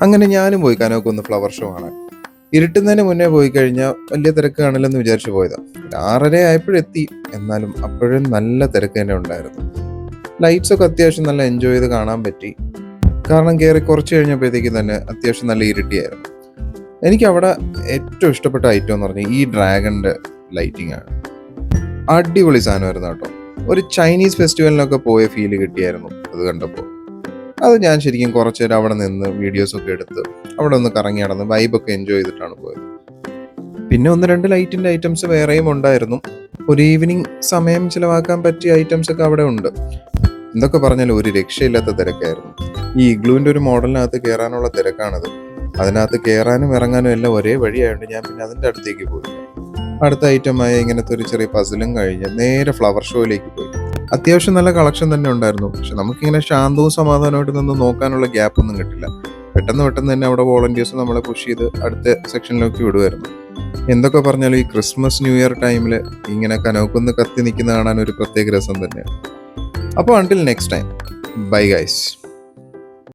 അങ്ങനെ ഞാനും പോയി കനോക്കുന്ന് ഫ്ലവർ ഷോ കാണാൻ. ഇരുട്ടുന്നതിന് മുന്നേ പോയി കഴിഞ്ഞാൽ വലിയ തിരക്ക് കാണില്ലെന്ന് വിചാരിച്ചു പോയതാണ്. 6:30 ആയപ്പോഴെത്തി. എന്നാലും അപ്പോഴും നല്ല തിരക്ക് തന്നെ ഉണ്ടായിരുന്നു. ലൈറ്റ്സ് ഒക്കെ അത്യാവശ്യം നല്ല എൻജോയ് ചെയ്ത് കാണാൻ പറ്റി. കാരണം കയറി കുറച്ച് കഴിഞ്ഞപ്പോഴത്തേക്കും തന്നെ അത്യാവശ്യം നല്ല ഇരുട്ടിയായിരുന്നു. എനിക്ക് അവിടെ ഏറ്റവും ഇഷ്ടപ്പെട്ട ഐറ്റം എന്ന് പറഞ്ഞാൽ ഈ ഡ്രാഗണിന്റെ ലൈറ്റിംഗ് ആണ്. അടിപൊളി സാധനമായിരുന്നു കേട്ടോ. ഒരു ചൈനീസ് ഫെസ്റ്റിവലിനൊക്കെ പോയ ഫീല് കിട്ടിയായിരുന്നു അത് കണ്ടപ്പോൾ. അത് ഞാൻ ശരിക്കും കുറച്ച് നേരം അവിടെ നിന്ന് വീഡിയോസൊക്കെ എടുത്ത് അവിടെ ഒന്ന് കറങ്ങി നടന്ന് വൈബൊക്കെ എൻജോയ് ചെയ്തിട്ടാണ് പോയത്. പിന്നെ 1-2 ലൈറ്റിൻ്റെ ഐറ്റംസ് വേറെയും ഉണ്ടായിരുന്നു. ഒരു ഈവനിങ് സമയം ചിലവാക്കാൻ പറ്റിയ ഐറ്റംസ് ഒക്കെ അവിടെ ഉണ്ട്. എന്തൊക്കെ പറഞ്ഞാലും ഒരു രക്ഷയില്ലാത്ത തിരക്കായിരുന്നു. ഈ ഇഗ്ലൂവിൻ്റെ ഒരു മോഡലിനകത്ത് കയറാനുള്ള തിരക്കാണത്. അതിനകത്ത് കയറാനും ഇറങ്ങാനും എല്ലാം ഒരേ വഴിയായതുകൊണ്ട് ഞാൻ പിന്നെ അതിൻ്റെ അടുത്തേക്ക് പോയി. അടുത്ത ഐറ്റമായ ഇങ്ങനത്തെ ഒരു ചെറിയ പസിലും കഴിഞ്ഞ് നേരെ ഫ്ലവർ ഷോയിലേക്ക് പോയി. അത്യാവശ്യം നല്ല കളക്ഷൻ തന്നെ ഉണ്ടായിരുന്നു. പക്ഷെ നമുക്കിങ്ങനെ ശാന്തവും സമാധാനമായിട്ട് നിന്ന് നോക്കാനുള്ള ഗ്യാപ്പ് ഒന്നും കിട്ടില്ല. പെട്ടെന്ന് തന്നെ അവിടെ വോളണ്ടിയേഴ്സ് നമ്മളെ പുഷ് ചെയ്ത് അടുത്ത സെക്ഷനിലേക്ക് വിടുമായിരുന്നു. എന്തൊക്കെ പറഞ്ഞാലും ഈ ക്രിസ്മസ് ന്യൂ ഇയർ ടൈമിൽ ഇങ്ങനെ കനോക്കുന്ന് കത്തി നിൽക്കുന്ന കാണാൻ ഒരു പ്രത്യേക രസം തന്നെയാണ്. അപ്പോൾ until next time, bye guys.